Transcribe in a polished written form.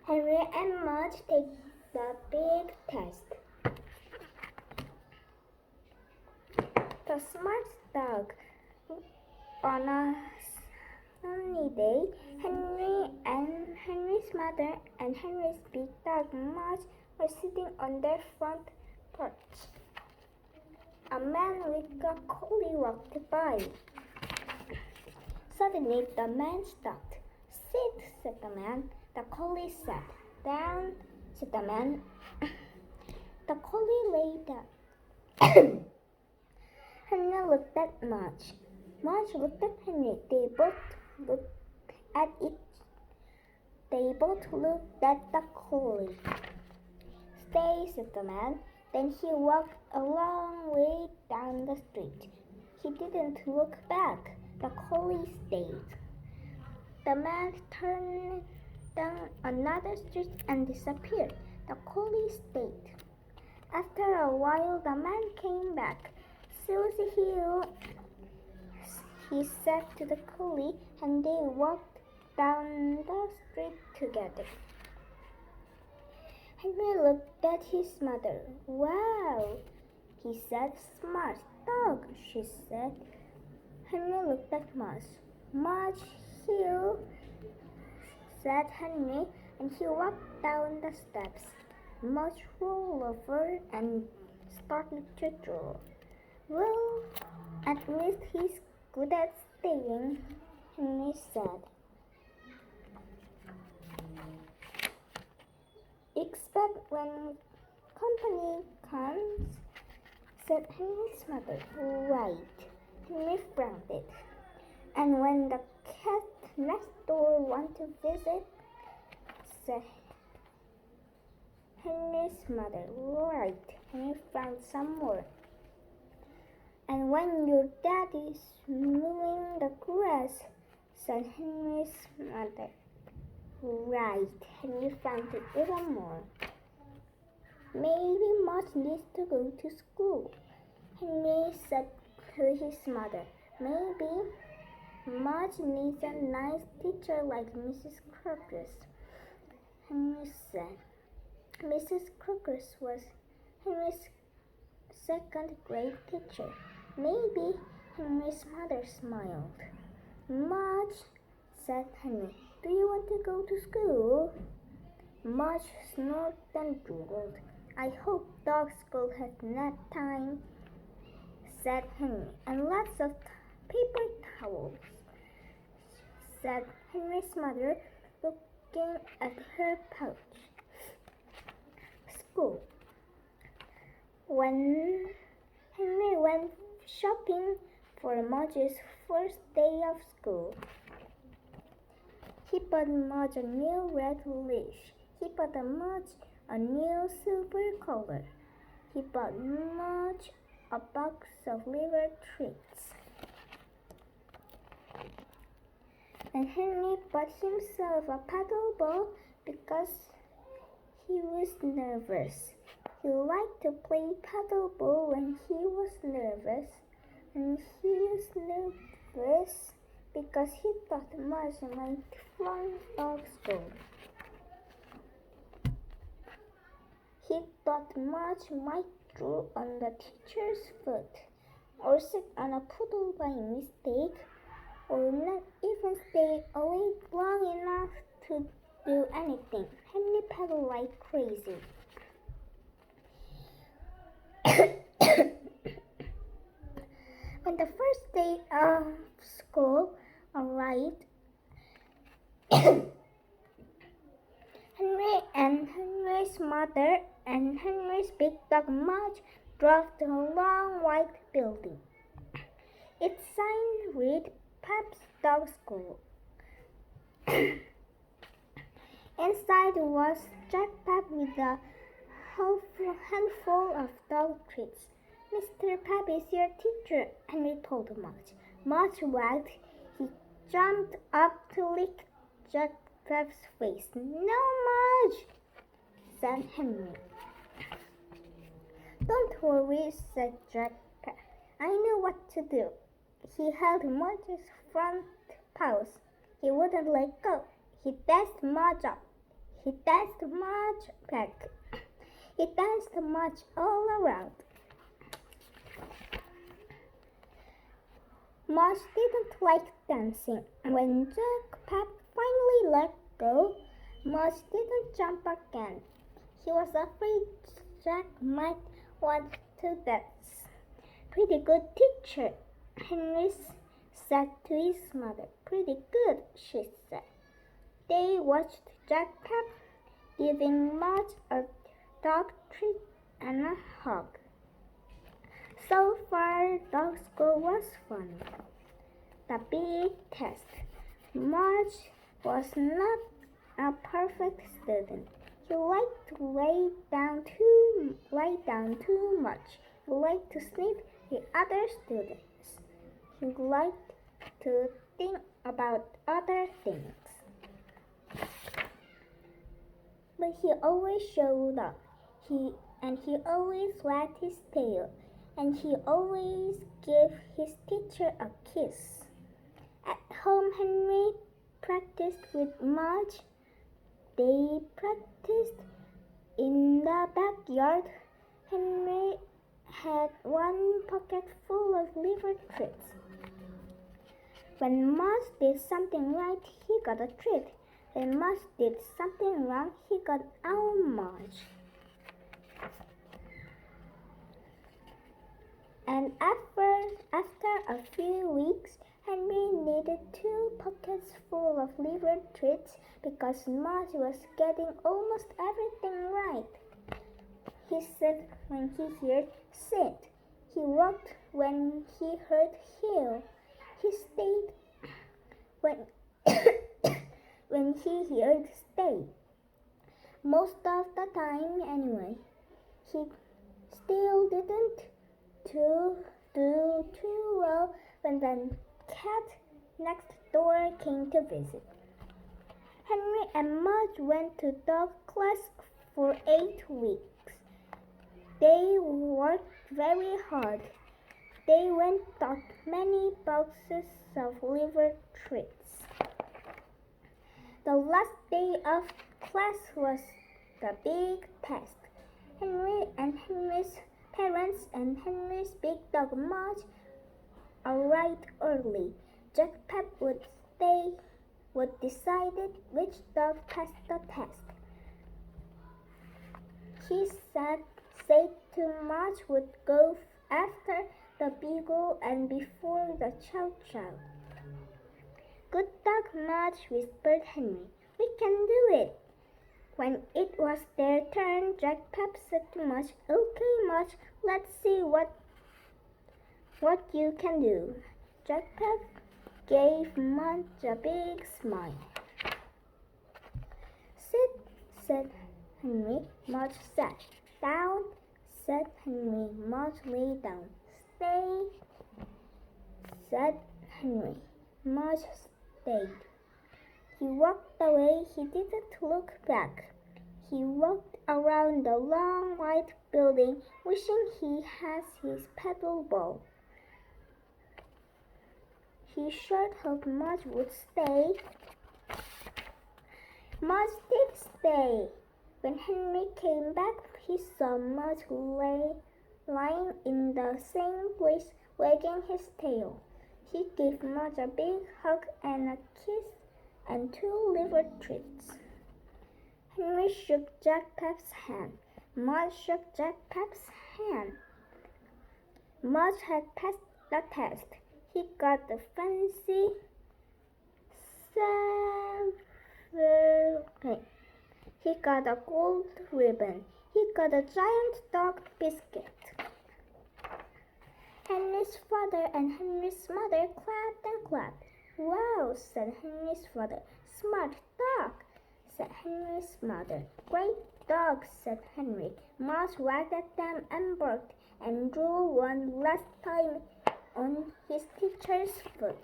Henry and Mudge take the big test. The smart dog. On a sunny day, Henry's mother and Henry's big dog Mudge were sitting on their front porch. A man with a collie walked by. Suddenly, the man stopped. "Sit," said the man. The collie sat. "Down," said the man. The collie lay down. Henry looked at Mudge. Mudge looked at Henry. They both looked at the collie. "Stay," said the man. Then he walked a long way down the street. He didn't look back. The collie stayed. The man turned down another street and disappeared. The collie stayed. After a while, the man came back. "Susie here," he said to the collie, and they walked down the street together. Henry looked at his mother. "Wow," he said. "Smart dog," she said. Henry looked at Mudge. "Mudge here," said Henry, and he walked down the steps. Mudge rolled over and started to draw. "Well, at least he's good at staying," Henry said. "Except when company comes," said Henry's mother. "Right," Henry frowned it. "And when the cat next door wants to visit," said Henry's mother. "Right," Henry frowned some more. "And when your dad is mowing the grass," said Henry's mother. "Right," Henry frowned even more. "Maybe Mudge needs to go to school," Henry said to his mother. "Maybe Mudge needs a nice teacher like Mrs. Crocus," Henry said. Mrs. Crocus was Henry's second-grade teacher. "Maybe," Henry's mother smiled. "Mudge," said Henry, "do you want to go to school?" Mudge snorted and drooled. "I hope dog school has nap time," said Henry. "And lots of paper towels," said Henry's mother, looking at her pouch. School. When Henry went shopping for Mudge's first day of school, he bought Mudge a new red leash. He bought Mudge a new silver collar. He bought Mudge a box of liver treats. And Henry bought himself a paddle ball because he was nervous. He liked to play paddle ball when he was nervous, and he was nervous because he thought Mudge might flunk dog school. He thought Mudge might drool on the teacher's foot, or sit on a puddle by mistake, or not even stay awake long enough to do anything. Henry paddled like crazy. When the first day of school arrived, Henry and Henry's mother and Henry's big dog Mudge drove to a long white building. Its sign read Pep's Dog School. Inside was Jack Pep with a handful of dog treats. "Mr. Pep is your teacher," Henry told Mudge. Mudge wagged. He jumped up to lick Jack Pep's face. "No, Mudge," said Henry. "Don't worry," said Jack Pep. "I know what to do." He held Mudge's front paws. He wouldn't let go. He danced Mudge up. He danced Mudge back. He danced Mudge all around. Mudge didn't like dancing. When Jack finally let go, Mudge didn't jump again. He was afraid Jack might want to dance. Pretty good teacher, Henry said to his mother. Pretty good, she said. They watched Jack giving Mudge a dog treat and a hug. So far, dog school was fun. The big test. Mudge was not a perfect student. He liked to lie down too much. He liked to sniff the other students. He liked to think about other things. But he always showed up. He always wagged his tail. And he always gave his teacher a kiss. At home, Henry practiced with Mudge. They practiced in the backyard. Henry had one pocket full of liver treats. When Mudge did something right, he got a treat. When Mudge did something wrong, he got Mudge. And after a few weeks, Henry needed 2 pockets full of liver treats because Mudge was getting almost everything right. He said when he heard sit. He walked when he heard heel. He stayed when when he heard stay. Most of the time anyway. He still didn't do too well when the cat next door came to visit. Henry and Mudge went to dog class for 8 weeks. They worked very hard. They went got many boxes of liver treats. The last day of class was the big test. Henry and Henry's parents and Henry's big dog Mudge arrived early. Jack would decide which dog passed the test. He said to Mudge would go after the beagle and before the chow chow. Good dog, Mudge, whispered Henry. We can do it. When it was their turn, Jack said to Mudge, Okay, Mudge, let's see what you can do. Jack gave Mudge a big smile. Sit, said Henry. Mudge sat. Down, said Henry. Mudge lay down. Stay, said Henry. Mudge stayed. He walked away. He didn't look back. He walked around the long white building, wishing he had his paddle ball. He sure hoped Mudge would stay. Mudge did stay. When Henry came back, he saw Mudge lying in the same place, wagging his tail. He gave Mudge a big hug and a kiss and 2 liver treats. Henry shook Jack hand. Mudge shook Jack hand. Mudge had passed the test. He got the fancy silver pin. He got a gold ribbon. He got a giant dog biscuit. Henry's father and Henry's mother clapped and clapped. Wow, said Henry's father. Smart dog, said Henry's mother. Great dog, said Henry. Mudge wagged at them and barked and drew one last time on his teacher's foot.